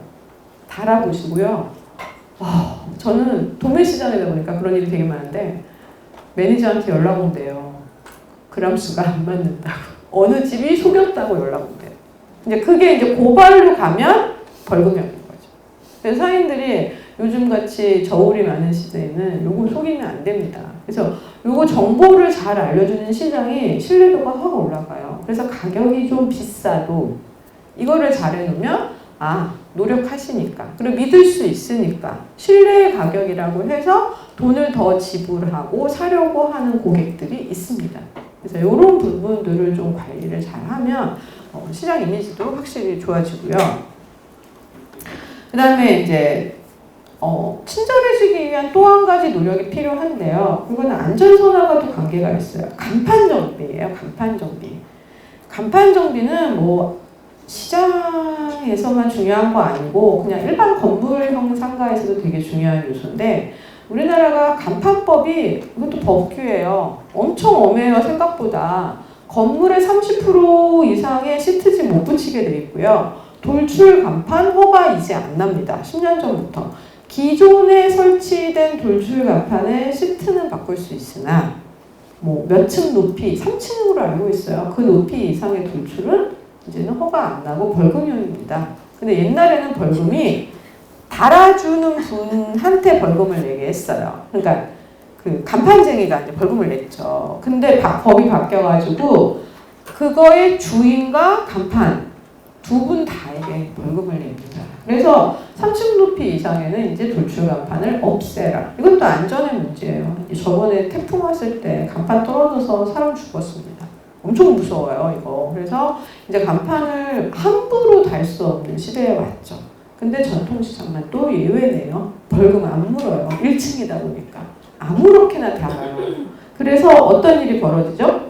달아보시고요. 저는 도매시장이다 보니까 그런 일이 되게 많은데 매니저한테 연락 온대요. 그람수가 안 맞는다고. 어느 집이 속였다고 연락 온대요. 이제 그게 이제 고발로 가면 벌금형인 거죠. 그래서 상인들이 요즘같이 저울이 많은 시대에는 요거 속이면 안 됩니다. 그래서 요거 정보를 잘 알려주는 시장이 신뢰도가 확 올라가요. 그래서 가격이 좀 비싸도 이거를 잘 해놓으면 노력하시니까 그리고 믿을 수 있으니까 신뢰의 가격이라고 해서 돈을 더 지불하고 사려고 하는 고객들이 있습니다. 그래서 이런 부분들을 좀 관리를 잘 하면 시장 이미지도 확실히 좋아지고요. 그 다음에 이제 친절해지기 위한 또 한 가지 노력이 필요한데요. 그거는 안전선화와도 관계가 있어요. 간판 정비예요. 간판 정비. 간판 정비는 시장에서만 중요한 거 아니고 그냥 일반 건물형 상가에서도 되게 중요한 요소인데 우리나라가 간판법이 이것도 법규예요. 엄청 엄해요. 생각보다. 건물의 30% 이상의 시트지 못 붙이게 돼 있고요. 돌출 간판 허가 이제 안 납니다. 10년 전부터. 기존에 설치된 돌출 간판의 시트는 바꿀 수 있으나 몇 층 높이, 3층으로 알고 있어요. 그 높이 이상의 돌출은 이제는 허가 안 나고 벌금형입니다. 근데 옛날에는 벌금이 달아주는 분한테 벌금을 내게 했어요. 그러니까 그 간판쟁이가 이제 벌금을 냈죠. 근데 법이 바뀌어가지고 그거의 주인과 간판 두 분 다에게 벌금을 냅니다. 그래서 3층 높이 이상에는 이제 돌출 간판을 없애라. 이것도 안전의 문제예요. 저번에 태풍 왔을 때 간판 떨어져서 사람 죽었습니다. 엄청 무서워요, 이거. 그래서 이제 간판을 함부로 달 수 없는 시대에 왔죠. 근데 전통시장만 또 예외네요. 벌금 안 물어요. 1층이다 보니까. 아무렇게나 달아요. 그래서 어떤 일이 벌어지죠?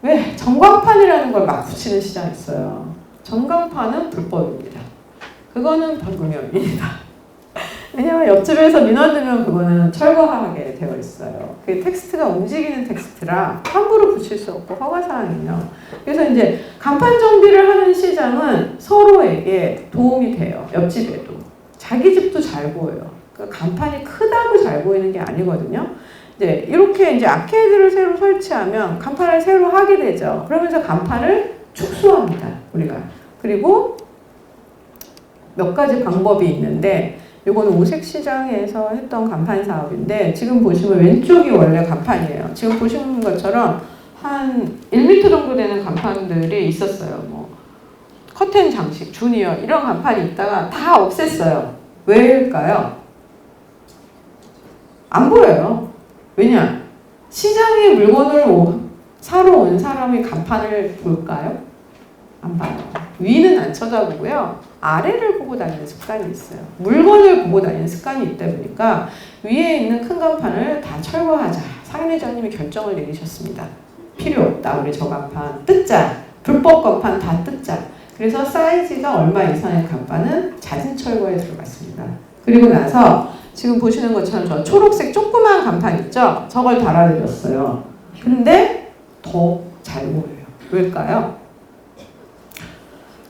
왜? 전광판이라는 걸 막 붙이는 시장이 있어요. 전광판은 불법입니다. 그거는 벌금형입니다. 왜냐면 옆집에서 민원 들면 그거는 철거하게 되어 있어요. 그 텍스트가 움직이는 텍스트라 함부로 붙일 수 없고 허가사항이에요. 그래서 이제 간판 정비를 하는 시장은 서로에게 도움이 돼요. 옆집에도. 자기 집도 잘 보여요. 그러니까 간판이 크다고 잘 보이는 게 아니거든요. 이제 이렇게 이제 아케이드를 새로 설치하면 간판을 새로 하게 되죠. 그러면서 간판을 축소합니다. 우리가. 그리고 몇 가지 방법이 있는데 이거는 오색시장에서 했던 간판 사업인데 지금 보시면 왼쪽이 원래 간판이에요. 지금 보시는 것처럼 한 1m 정도 되는 간판들이 있었어요. 커튼 장식, 주니어 이런 간판이 있다가 다 없앴어요. 왜일까요? 안 보여요. 왜냐? 시장에 물건을 사러 온 사람이 간판을 볼까요? 안 봐요. 위는 안 쳐다보고요. 아래를 보고 다니는 습관이 있어요. 물건을 보고 다니는 습관이 있다 보니까 위에 있는 큰 간판을 다 철거하자. 상인 회장님이 결정을 내리셨습니다. 필요 없다. 우리 저 간판 뜯자. 불법 간판 다 뜯자. 그래서 사이즈가 얼마 이상의 간판은 잦은 철거에 들어갔습니다. 그리고 나서 지금 보시는 것처럼 저 초록색 조그만 간판 있죠? 저걸 달아드렸어요. 근데 더 잘 보여요. 왜일까요?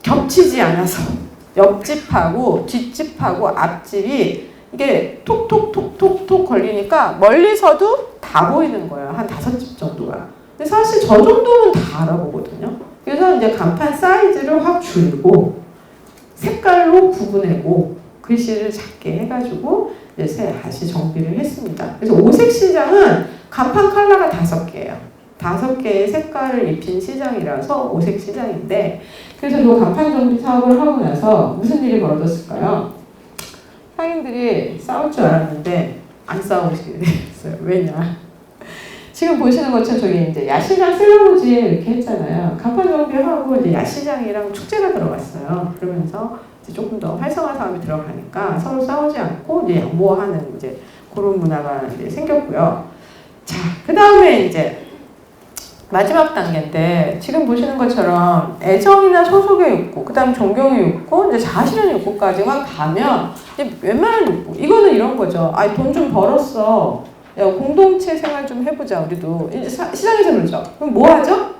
겹치지 않아서 옆집하고 뒷집하고 앞집이 이게 톡톡톡톡톡 걸리니까 멀리서도 다 보이는 거예요. 한 5집 정도가. 근데 사실 저 정도는 다 알아보거든요. 그래서 이제 간판 사이즈를 확 줄이고 색깔로 구분하고 글씨를 작게 해가지고 이제 다시 정비를 했습니다. 그래서 오색 시장은 간판 컬러가 5개예요. 5개의 색깔을 입힌 시장이라서 오색 시장인데, 그래서 이 간판 정비 사업을 하고 나서 무슨 일이 벌어졌을까요? 상인들이 싸울 줄 알았는데 안 싸우시게 됐어요. 왜냐? 지금 보시는 것처럼 저기 이제 야시장 셀러무지에 이렇게 했잖아요. 간판 정비하고 이제 야시장이랑 축제가 들어갔어요. 그러면서 이제 조금 더 활성화 사업이 들어가니까 서로 싸우지 않고 이제 양보하는 이제 그런 문화가 이제 생겼고요. 자, 그 다음에 이제 마지막 단계인데 지금 보시는 것처럼 애정이나 소속의 욕구, 그 다음 존경의 욕구, 이제 자아실현 욕구까지만 가면 이제 웬만한 욕구, 이거는 이런 거죠. 아, 돈 좀 벌었어. 야, 공동체 생활 좀 해보자. 우리도 이제 시장에서 그러죠. 그럼 뭐 하죠?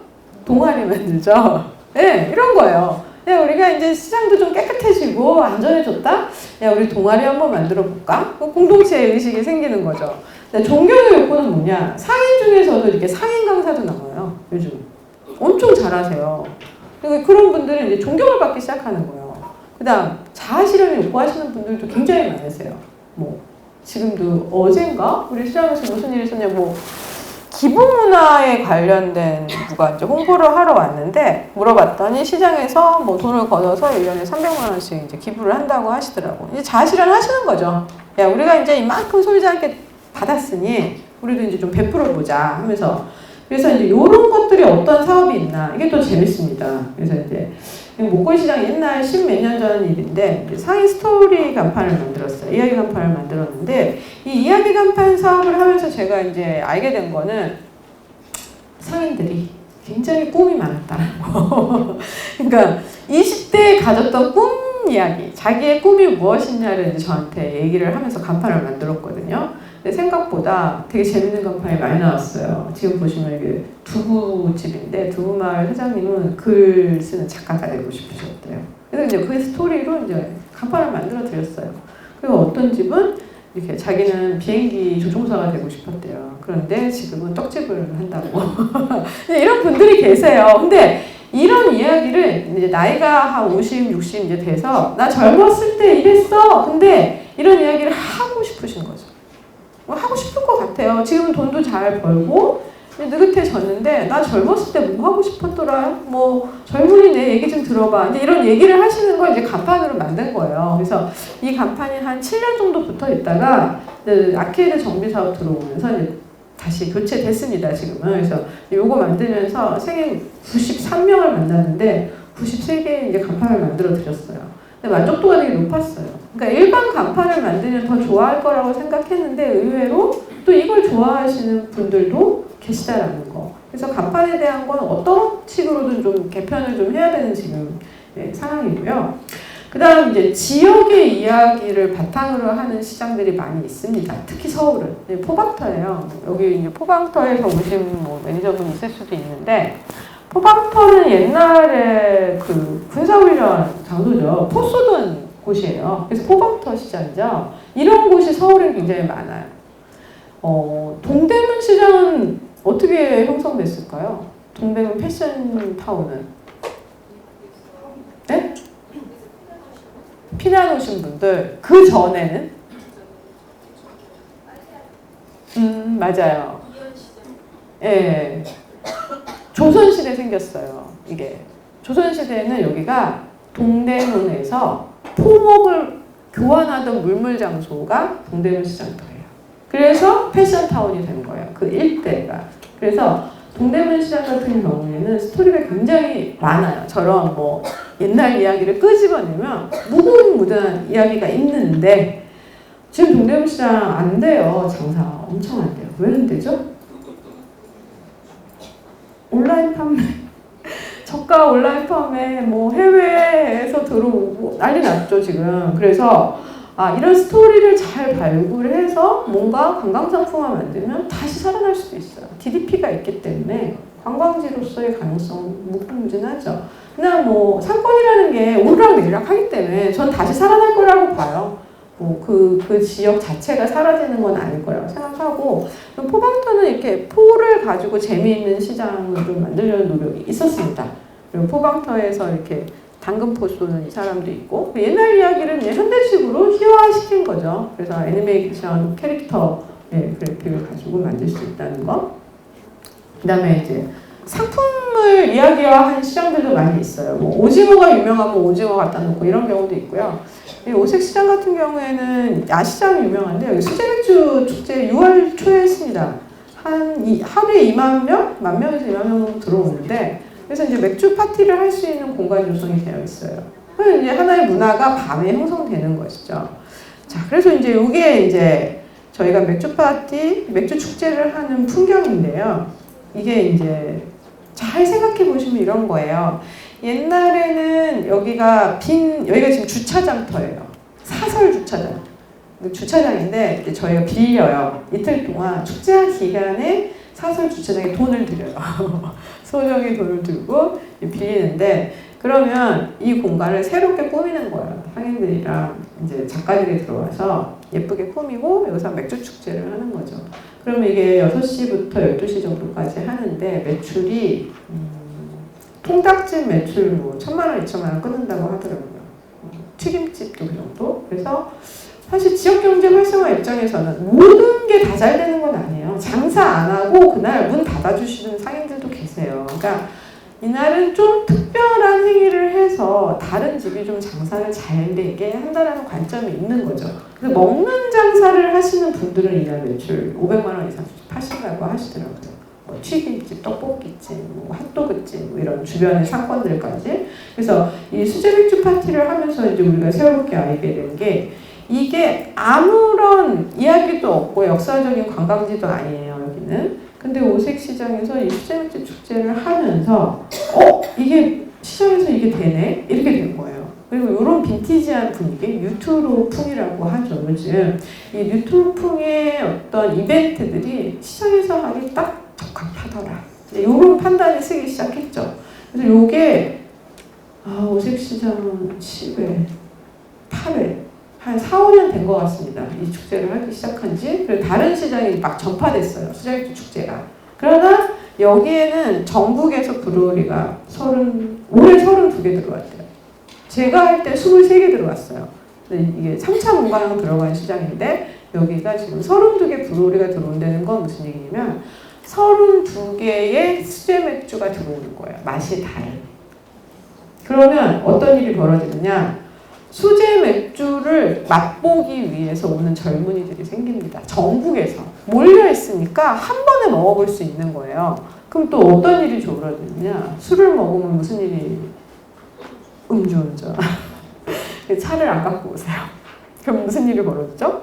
동아리 만들죠. 네, 이런 거예요. 야, 우리가 이제 시장도 좀 깨끗해지고 안전해졌다. 야, 우리 동아리 한번 만들어 볼까? 공동체 의식이 생기는 거죠. 존경의 욕구는 뭐냐? 상인 중에서도 이렇게 상인 강사도 나와요. 요즘 엄청 잘하세요. 그런 분들은 이제 존경을 받기 시작하는 거예요. 그다음 자아실현을 요구하시는 분들도 굉장히 많으세요. 뭐 지금도 어젠가 우리 시장에서 무슨 일이 있었냐, 뭐 기부문화에 관련된 누가 이제 홍보를 하러 왔는데 물어봤더니 시장에서 뭐 돈을 걷어서 1년에 300만 원씩 이제 기부를 한다고 하시더라고. 이제 자아실현 하시는 거죠. 야, 우리가 이제 이만큼 소비자한테 받았으니 우리도 이제 좀 베풀어 보자 하면서, 그래서 이제 이런 것들이 어떤 사업이 있나, 이게 또 재밌습니다. 그래서 이제 목건 시장 옛날 10몇 년 전 일인데 상인 스토리 간판을 만들었어요. 이야기 간판을 만들었는데 이 이야기 간판 사업을 하면서 제가 이제 알게 된 거는 상인들이 굉장히 꿈이 많았다는 거. 그러니까 20대에 가졌던 꿈 이야기, 자기의 꿈이 무엇이냐를 이제 저한테 얘기를 하면서 간판을 만들었거든요. 근데 생각보다 되게 재밌는 간판이 많이 나왔어요. 지금 보시면 이게 두부집인데 두부마을 회장님은 글 쓰는 작가가 되고 싶으셨대요. 그래서 이제 그 스토리로 이제 간판을 만들어 드렸어요. 그리고 어떤 집은 이렇게 자기는 비행기 조종사가 되고 싶었대요. 그런데 지금은 떡집을 한다고. 이런 분들이 계세요. 근데 이런 이야기를 이제 나이가 한 50, 60 이제 돼서 나 젊었을 때 이랬어. 근데 이런 이야기를 하고 싶으신 거죠. 뭐 하고 싶을 것 같아요. 지금 돈도 잘 벌고 느긋해졌는데 나 젊었을 때 뭐 하고 싶었더라. 뭐 젊은이 내 얘기 좀 들어봐. 이제 이런 얘기를 하시는 걸 이제 간판으로 만든 거예요. 그래서 이 간판이 한 7년 정도 붙어 있다가 아케이드 정비 사업 들어오면서 이제 다시 교체됐습니다. 지금은. 그래서 요거 만들면서 생애 93명을 만났는데 93개의 이제 간판을 만들어 드렸어요. 근데 만족도가 되게 높았어요. 그러니까 일반 간판을 만들면 더 좋아할 거라고 생각했는데 의외로 또 이걸 좋아하시는 분들도 계시다라는 거. 그래서 간판에 대한 건 어떤 식으로든 좀 개편을 좀 해야 되는 지금 상황이고요. 그 다음 이제 지역의 이야기를 바탕으로 하는 시장들이 많이 있습니다. 특히 서울은. 포방터예요. 여기 이제 포방터에서 오신 뭐 매니저분 있을 수도 있는데, 포방터는 옛날에 그 군사훈련 장소죠. 포 쏘던 곳이에요. 그래서 포방터 시장이죠. 이런 곳이 서울에 굉장히 많아요. 동대문 시장은 어떻게 형성됐을까요? 동대문 패션 타운은? 네? 피난 오신 분들, 그 전에는? 맞아요. 예. 조선시대 생겼어요. 이게. 조선시대에는 여기가 동대문에서 포목을 교환하던 물물 장소가 동대문 시장터예요. 그래서 패션타운이 된 거예요. 그 일대가. 그래서 동대문 시장 같은 경우에는 스토리가 굉장히 많아요. 저런 뭐 옛날 이야기를 끄집어내면 무궁무진한 이야기가 있는데 지금 동대문 시장 안 돼요. 장사 엄청 안 돼요. 왜 안 되죠? 온라인 판매, 저가 온라인 판매, 뭐 해외에서 들어오고 난리 났죠 지금. 그래서 이런 스토리를 잘 발굴해서 뭔가 관광상품화 만들면 다시 살아날 수도 있어요. DDP가 있기 때문에 관광지로서의 가능성은 무궁무진하죠. 그냥 뭐 상권이라는 게 오르락내리락하기 때문에 전 다시 살아날 거라고 봐요. 뭐 그 지역 자체가 사라지는 건 아닐 거라고 생각하고 포방터는 이렇게 포를 가지고 재미있는 시장을 좀 만들려는 노력이 있었습니다. 그리고 포방터에서 이렇게 당근포 쏘는 사람도 있고 옛날 이야기를 그냥 현대식으로 희화화시킨 거죠. 그래서 애니메이션 캐릭터의 그래픽을 가지고 만들 수 있다는 거. 그 다음에 이제 상품을 이야기화한 시장들도 많이 있어요. 뭐 오징어가 유명하면 오징어 갖다 놓고 이런 경우도 있고요. 이 오색시장 같은 경우에는 야시장이 유명한데 여기 수제맥주 축제 6월 초에 했습니다. 하루에 2만 명? 10,000명에서 2만 명 정도 들어오는데 그래서 이제 맥주 파티를 할 수 있는 공간 조성이 되어 있어요. 그래서 이제 하나의 문화가 밤에 형성되는 것이죠. 자, 그래서 이제 이게 이제 저희가 맥주 파티, 맥주 축제를 하는 풍경인데요. 이게 이제 잘 생각해 보시면 이런 거예요. 옛날에는 여기가 지금 주차장터예요. 사설 주차장. 주차장인데 이제 저희가 빌려요. 이틀 동안 축제 기간에 사설 주차장에 돈을 들여요. 소정의 돈을 들고 빌리는데 그러면 이 공간을 새롭게 꾸미는 거예요. 상인들이랑 이제 작가들이 들어와서 예쁘게 꾸미고 여기서 맥주 축제를 하는 거죠. 그러면 이게 6시부터 12시 정도까지 하는데 매출이 통닭집 매출 뭐 1,000만 원, 2,000만 원 끊는다고 하더라고요. 튀김집도 그 정도. 그래서 사실 지역경제 활성화 입장에서는 모든 게 다 잘 되는 건 아니에요. 장사 안 하고 그날 문 닫아주시는 상인들도 계세요. 그러니까 이날은 좀 특별한 행위를 해서 다른 집이 좀 장사를 잘 되게 한다는 관점이 있는 거죠. 그래서 먹는 장사를 하시는 분들은 이날 매출 500만 원 이상 파신다고 하시더라고요. 뭐 튀김집, 떡볶이집, 뭐 핫도그집 뭐 이런 주변의 상권들까지. 그래서 이 수제맥주 파티를 하면서 이제 우리가 새롭게 알게 된 게 이게 아무런 이야기도 없고 역사적인 관광지도 아니에요, 여기는. 근데 오색시장에서 이 수제맥주 축제를 하면서 이게 시장에서 이게 되네? 이렇게 된 거예요. 그리고 이런 빈티지한 분위기, 뉴트로풍이라고 하죠, 요즘. 이 뉴트로풍의 어떤 이벤트들이 시장에서 하기 딱 적합하더라. 이런 판단이 쓰기 시작했죠. 그래서 요게 오색시장은 10회, 8회 한 4, 5년 된 것 같습니다. 이 축제를 하기 시작한 지. 그리고 다른 시장이 막 전파됐어요. 수제맥주 축제가. 그러나 여기에는 전국에서 브루어리가 올해 32개 들어왔대요. 제가 할 때 23개 들어왔어요. 이게 3차 문광 들어간 시장인데 여기가 지금 32개 브루어리가 들어온다는 건 무슨 얘기냐면 32개의 수제맥주가 들어오는 거예요. 맛이 다른. 그러면 어떤 일이 벌어지느냐? 수제 맥주를 맛보기 위해서 오는 젊은이들이 생깁니다. 전국에서 몰려 있으니까 한 번에 먹어볼 수 있는 거예요. 그럼 또 어떤 일이 벌어지느냐? 술을 먹으면 무슨 일이? 음주운전. 차를 안 갖고 오세요. 그럼 무슨 일이 벌어지죠?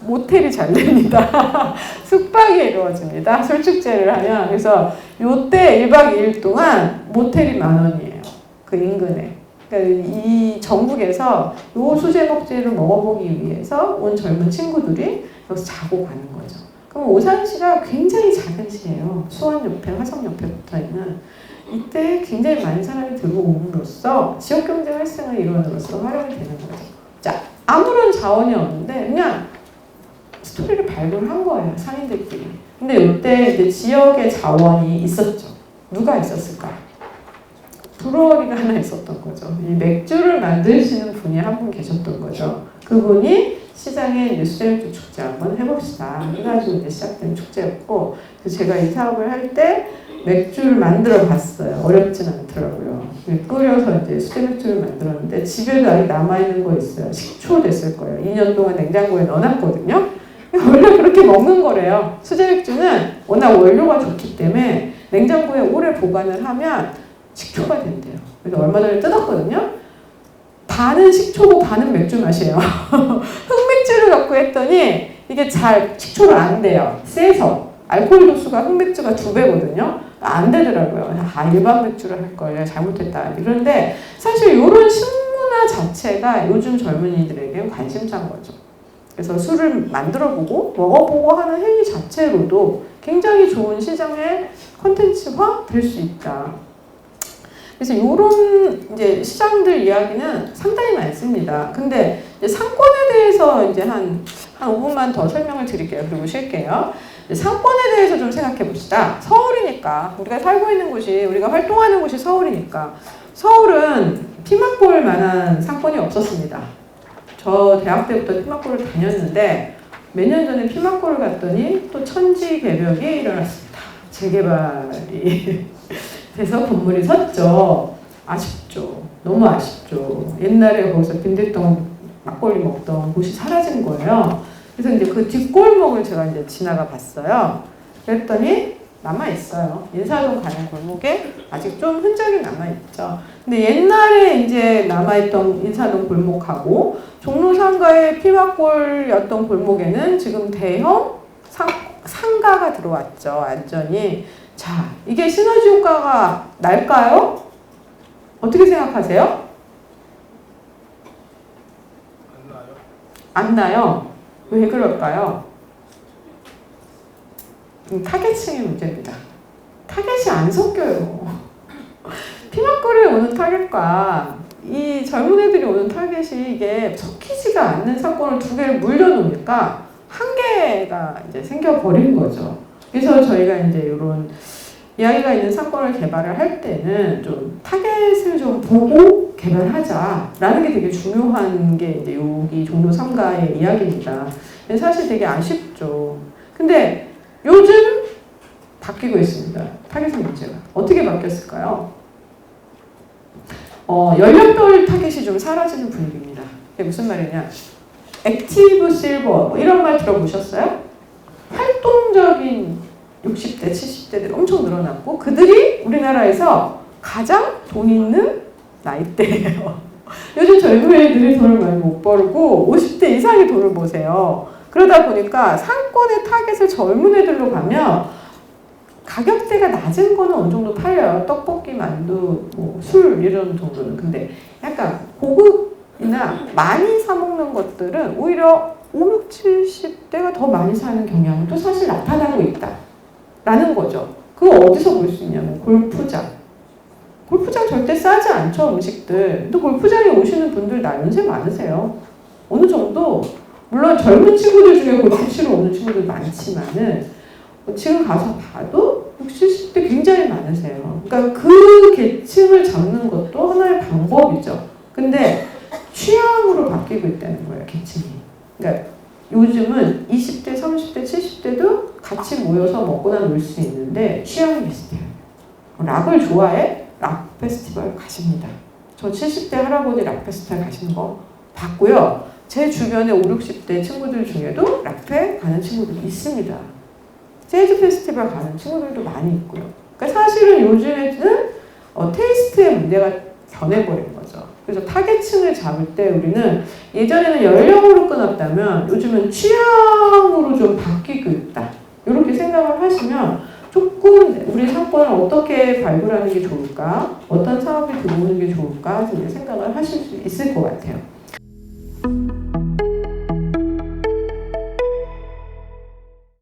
모텔이 잘 됩니다. 숙박이 이루어집니다. 술축제를 하면. 그래서 요때 1박 2일 동안 모텔이 10,000원이에요. 그 인근에. 그러니까 이 전국에서 요 수제먹지를 먹어보기 위해서 온 젊은 친구들이 여기서 자고 가는 거죠. 그럼 오산시가 굉장히 작은 시예요. 수원 옆에, 화성 옆에 붙어있는. 이때 굉장히 많은 사람이 들어옴으로써 지역경제 활성을 이루어냄으로써 활용이 되는 거죠. 자, 아무런 자원이 없는데 그냥 스토리를 발굴한 거예요, 상인들끼리. 근데 이때 이제 지역의 자원이 있었죠. 누가 있었을까? 브루어리가 하나 있었던 거죠. 이 맥주를 만드시는 분이 한 분 계셨던 거죠. 그분이 시장에 이제 수제맥주 축제 한번 해봅시다. 해가지고 이제 시작된 축제였고, 그래서 제가 이 사업을 할 때 맥주를 만들어 봤어요. 어렵진 않더라고요. 끓여서 이제 수제맥주를 만들었는데 집에도 아직 남아있는 거 있어요. 식초 됐을 거예요. 2년 동안 냉장고에 넣어놨거든요. 원래 그렇게 이렇게 먹는 거래요. 수제 맥주는 워낙 원료가 좋기 때문에 냉장고에 오래 보관을 하면 식초가 된대요. 그래서 얼마 전에 뜯었거든요. 반은 식초고 반은 맥주 맛이에요. 흑맥주를 갖고 했더니 이게 잘 식초를 안 돼요. 세서. 알코올 도수가 흑맥주가 2배거든요. 안 되더라고요. 일반 맥주를 할 걸 잘못했다. 그런데 사실 이런 식문화 자체가 요즘 젊은이들에게 관심사인 거죠. 그래서 술을 만들어보고 먹어보고 하는 행위 자체로도 굉장히 좋은 시장의 콘텐츠가 될 수 있다. 그래서 이런 이제 시장들 이야기는 상당히 많습니다. 근데 이제 상권에 대해서 이제 한 5분만 더 설명을 드릴게요. 그리고 쉴게요. 상권에 대해서 좀 생각해 봅시다. 서울이니까 우리가 살고 있는 곳이 우리가 활동하는 곳이 서울이니까 서울은 피맛볼 만한 상권이 없었습니다. 저 대학 때부터 피맛볼을 다녔는데 몇 년 전에 피맛볼을 갔더니 또 천지개벽이 일어났습니다. 재개발이 돼서 건물이 섰죠. 아쉽죠. 너무 아쉽죠. 옛날에 거기서 빈대떡 막걸리 먹던 곳이 사라진 거예요. 그래서 이제 그 뒷골목을 제가 이제 지나가 봤어요. 그랬더니 남아있어요. 인사동 가는 골목에 아직 좀 흔적이 남아있죠. 근데 옛날에 이제 남아있던 인사동 골목하고 종로 상가의 피막골이었던 골목에는 지금 대형 상가가 들어왔죠. 완전히. 자, 이게 시너지 효과가 날까요? 어떻게 생각하세요? 안 나요? 안 나요. 왜 그럴까요? 타겟층의 문제입니다. 타겟이 안 섞여요. 피막거리에 오는 타겟과 이 젊은 애들이 오는 타겟이 이게 섞이지가 않는 사건을 2개를 물려놓으니까 한계가 이제 생겨버린 거죠. 그래서 저희가 이제 이런 이야기가 있는 사건을 개발을 할 때는 좀 타겟을 좀 보고 개발하자라는 게 되게 중요한 게 이제 여기 종로 3가의 이야기입니다. 사실 되게 아쉽죠. 근데 요즘 바뀌고 있습니다. 타겟의 문제가. 어떻게 바뀌었을까요? 연령별 타겟이 좀 사라지는 분위기입니다. 그게 무슨 말이냐? 액티브 실버 이런 말 들어보셨어요? 활동적인 60대, 70대들이 엄청 늘어났고 그들이 우리나라에서 가장 돈 있는 나이대예요. 요즘 젊은 애들이 돈을 많이 못 벌고 50대 이상의 돈을 버세요. 그러다 보니까 상권의 타겟을 젊은 애들로 가면 가격대가 낮은 거는 어느 정도 팔려요. 떡볶이, 만두, 술 이런 정도는. 근데 약간 고급이나 많이 사 먹는 것들은 오히려 5, 6, 70대가 더 많이 사는 경향도 사실 나타나고 있다. 라는 거죠. 그거 어디서 볼 수 있냐면 골프장. 골프장 절대 싸지 않죠, 음식들. 또 골프장에 오시는 분들 다 연세 많으세요. 어느 정도 물론 젊은 친구들 중에 골프 치러 오는 친구들 많지만은 지금 가서 봐도 60, 70대 굉장히 많으세요. 그러니까 그 계층을 잡는 것도 하나의 방법이죠. 근데 취향으로 바뀌고 있다는 거예요, 계층이. 그러니까 요즘은 20대, 30대, 70대도 같이 모여서 먹거나 놀 수 있는데 취향이 비슷해요. 락을 좋아해? 락 페스티벌 가십니다. 저 70대 할아버지 락 페스티벌 가시는 거 봤고요. 제 주변에 5, 60대 친구들 중에도 락페 가는 친구들이 있습니다. 재즈 페스티벌 가는 친구들도 많이 있고요. 그러니까 사실은 요즘에는 테이스트의 문제가 변해버린 거죠. 그래서 타겟층을 잡을 때 우리는 예전에는 연령으로 끊었다면 요즘은 취향으로 좀 바뀌고 있다. 이렇게 생각을 하시면 조금 우리 상권을 어떻게 발굴하는 게 좋을까? 어떤 사업이 들어오는 게 좋을까? 생각을 하실 수 있을 것 같아요.